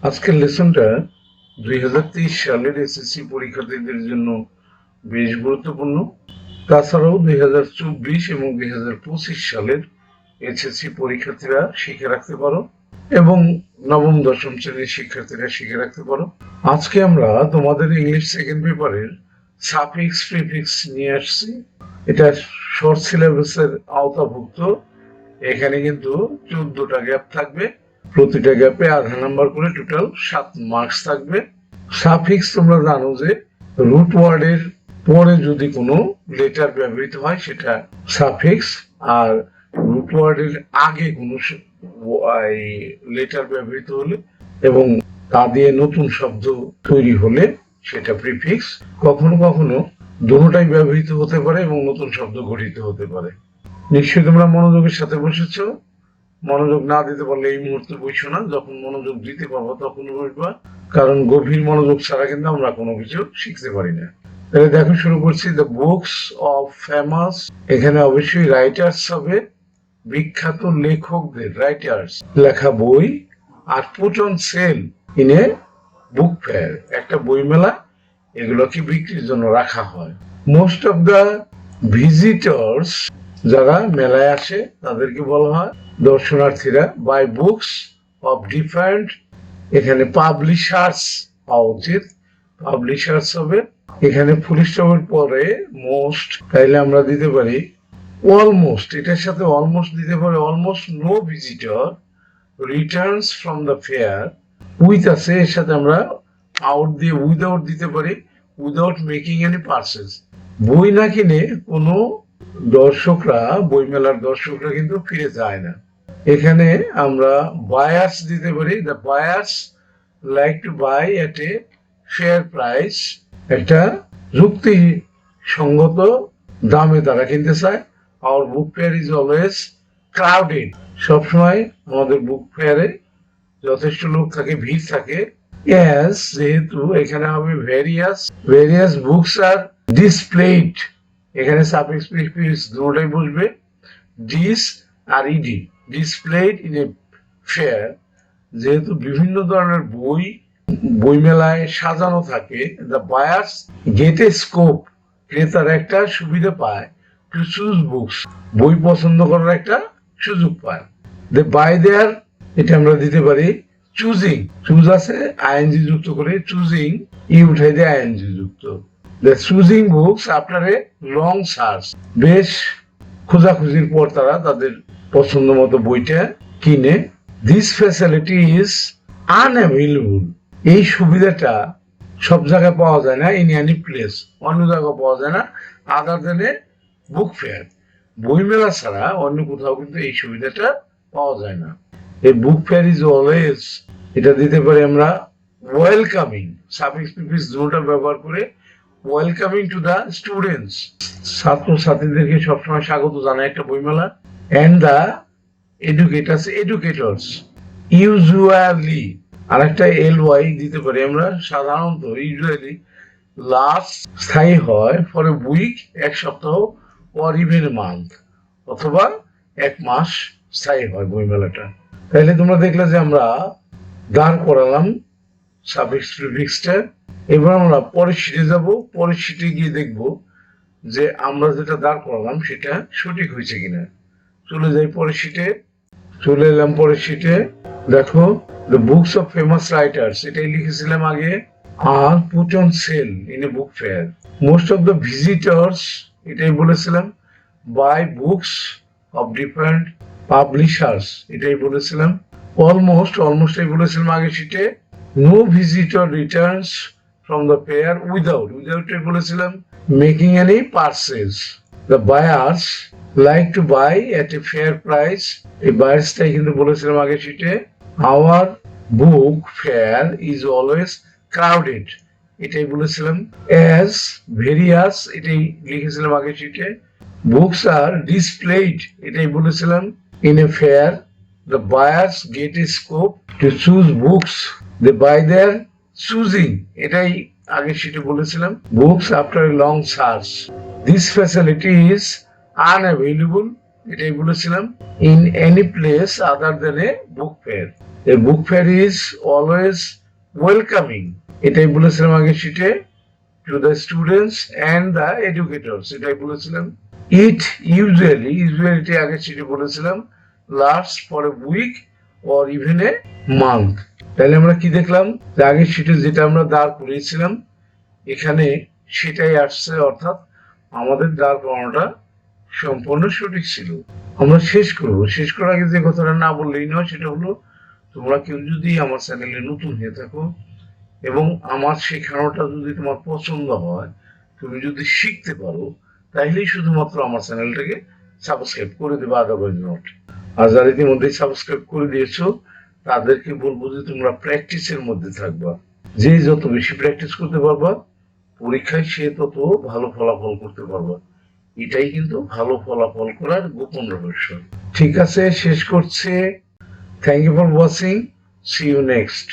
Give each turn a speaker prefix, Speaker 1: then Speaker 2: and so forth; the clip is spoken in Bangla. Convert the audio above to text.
Speaker 1: আজকের লেসনটা 2023 সালের এসএসসি পরীক্ষার্থীদের জন্য বেশ গুরুত্বপূর্ণ। তাছাড়াও 2024 এবং 2025 সালের এসএসসি পরীক্ষার্থীরা শিখে রাখতে পারো এবং নবম দশম শ্রেণীর শিক্ষার্থীরা শিখে রাখতে পারো। আজকে আমরা তোমাদের ইংলিশ সেকেন্ড পেপারের সাফিক্স প্রিফিক্স নিয়ে আসছি। এটা শর্ট সিলেবাসের আওতাভুক্ত। এখানে কিন্তু 14টা গ্যাপ থাকবে, প্রতিটা গ্যাপে আধা নাম্বার করে টোটাল 7 মার্কস থাকবে। সাফিক্স তোমরা জানো যে রুট ওয়ার্ডের পরে যদি কোনো লেটার ব্যবহৃত হয় সেটা সাফিক্স, আর রুট ওয়ার্ডের আগে কোনো লেটার ব্যবহৃত হলে এবং তা দিয়ে নতুন শব্দ তৈরি হলে সেটা প্রিফিক্স। কখনো কখনো দুটোটাই ব্যবহৃত হতে পারে এবং নতুন শব্দ গঠিত হতে পারে। নিশ্চয়ই তোমরা মনোযোগের সাথে বসেছো। মনোযোগ না দিতে পারলে এই মুহূর্তে বসো না, যখন মনোযোগ দিতে পারবো তখন বসবা, কারণ গভীর মনোযোগ ছাড়া কিন্তু আমরা কোনো কিছু শিখতে পারি না। তাহলে দেখো, শুরু করছি। দ্য বুকস অফ ফেমাস, এখানে অবশ্যই রাইটার্স হবে, বিখ্যাত লেখকদের রাইটার্স লেখা বই। আর put on sale in a book fair, একটা বই মেলা, এগুলোকে বিক্রির জন্য রাখা হয়। মোস্ট অফ দ্য ভিজিটর্স, যারা মেলায় আসে তাদেরকে বলা হয় দর্শনার্থীরা। বাই বুকস অফ ডিফারেন্ট, এখানে পাবলিশার্স হওয়া উচিত, পাবলিশার্স হবে। এখানে ফুল স্টপের পরে মোস্ট, তাইলে আমরা দিতে পারি অলমোস্ট, এটার সাথে অলমোস্ট দিতে পারি। Almost no visitor returns from the fair, with আছে, এর সাথে আমরা আউট দিয়ে উইদাউট দিতে পারি, উইদাউট মেকিং এনি পারচেজ। বই না কিনে কোনো দর্শকরা, বইমেলার দর্শকরা কিন্তু ফিরে যায় না। এখানে আমরা বায়ার্স দিতে পারি। The buyers like to buy at a fair price, একটা যুক্তিসঙ্গত দামে তারা কিনতে চায়। Our book fair is always crowded, সবসময় আমাদের বুক ফেয়ারে যথেষ্ট লোক থাকে, ভিড় থাকে। As, যেহেতু এখানে হবে ভেরিয়াস বুকস আর ডিসপ্লেড, এখানে সাফিক্স প্রিফিক্স দুটোই বসবে। ডিস আর ed, displayed in a fair, যেহেতু বিভিন্ন ধরনের বই মেলায় সাজানো থাকে। The buyers get a scope, ক্রেতারা একটা সুবিধা পায়। টু চুজ বুকস, বই পছন্দ করার একটা সুযোগ পায়। দে বাই দেয়ার, এটা আমরা দিতে পারি চুজিং, চুজ আছে আইএনজি যুক্ত করে, চুজিং ই উঠাই দিয়ে আইএনজি যুক্ত। The choosing books after a long search, বেশ খোঁজাখুঁজির পর তারা তাদের পছন্দ মতো বইটা কিনে। দিস ফ্যাসিলিটি ইজ আনঅ্যাভেলেবল, এই সুবিধাটা সব জায়গায় পাওয়া যায় না। ইন এনি প্লেস, অন্য জায়গায় পাওয়া যায় না আদার দেন এ বুক ফেয়ার, বইমেলা ছাড়া অন্য কোথাও কিন্তু এই সুবিধাটা পাওয়া যায় না। এই বুক ফেয়ার ইজ অলওয়েজ, এটা দিতে পারি আমরা ওয়েলকামিং, সাফিক্স প্রিফিক্স দুটোটা ব্যবহার করে। ওয়েলকামিং টু দ্য স্টুডেন্টস, ছাত্র ছাত্রীদেরকে সবসময় স্বাগত জানায় একটা বইমেলা। এন্ড দ্য এডুকেটর্স ইউজুয়ালি, আর একটা LY দিতে পারি আমরা, সাধারণত ইউজুয়ালি লাস্ট স্থায়ী হয় ফর এ উইক, এক সপ্তাহ, অর ইভেন এ মান্থ, অথবা এক মাস স্থায়ী হয় বইমেলাটা। তাহলে তোমরা দেখলে যে আমরা দাঁড় করালাম সাফিক্স প্রিফিক্সটা। এবার আমরা পরের শিটে যাব। পরের শিটে গিয়ে দেখব যে আমরা যেটা দাঁড় করালাম সেটা সঠিক হয়েছে কিনা। চলে যাই পরের শিটে। চলে এলাম পরের শিটে। দেখো, the books of famous writers, এটাই লিখেছিলাম আগে। আর put on sale in a book fair. Most of the visitors, এটাই বলেছিলাম। Buy books of different publishers, এটাই বলেছিলাম। অলমোস্টই বলেছিলাম আগে শিটে। No visitor returns from the fair উইদাউটটাই বলেছিলাম। Making any purchase, the buyers like to buy at a fair price, এই বায়ার্সটাই কিন্তু বলেছিলাম আগে শিটে। Our book fair is always crowded, এটাই বলেছিলাম। অ্যাজ ভেরিয়াস, এটাই লিখেছিলাম আগে শিটে। বুকস আর ডিসপ্লেড, এটাই বলেছিলাম। In a fair, the buyers get a scope to choose books, they buy their choosing, এটাই আগে শিটে বলেছিলাম। Books after a long search, this facility is unavailable, এটাই বলেছিলাম। In any place other than a book fair, a book fair is always welcoming, এটাই বলেছিলাম আগের শিটে, to the students and the educators, এটাই বলেছিলাম। ইট ইউজুয়ালি, ইউজুয়ালিটি আগের শিটে বলেছিলাম, last for a week or even a month. তাহলে আমরা কি দেখলাম, যে আগের শিটে যেটা আমরা দাঁড় করিয়েছিলাম এখানে সেটাই আসছে, অর্থাৎ আমাদের দাঁড় করানোটা সম্পূর্ণ সঠিক ছিল। আমরা শেষ করবো, শেষ করার আগে যে কথাটা না বললেই নয়, সেটা হলো তোমরা কেউ যদি আমার চ্যানেলে নতুন হয়ে থাকো এবং আমার শেখানোটা যদি তোমার পছন্দ হয়, তুমি যদি শিখতে পারো, তাহলেই শুধুমাত্র আমার চ্যানেলটাকে সাবস্ক্রাইব করে দেবে, আদারওয়াইজ নট। আর যারা ইতিমধ্যে সাবস্ক্রাইব করে দিয়েছো তাদেরকে বলবো যে তোমরা প্র্যাকটিসের মধ্যে থাকবা। যে যত বেশি প্র্যাকটিস করতে পারবা পরীক্ষায় সে তত ভালো ফলাফল করতে পারবা। এটাই কিন্তু ভালো ফলাফল করার গোপন রহস্য। ঠিক আছে, শেষ করছে। Thank you for watching, see you next.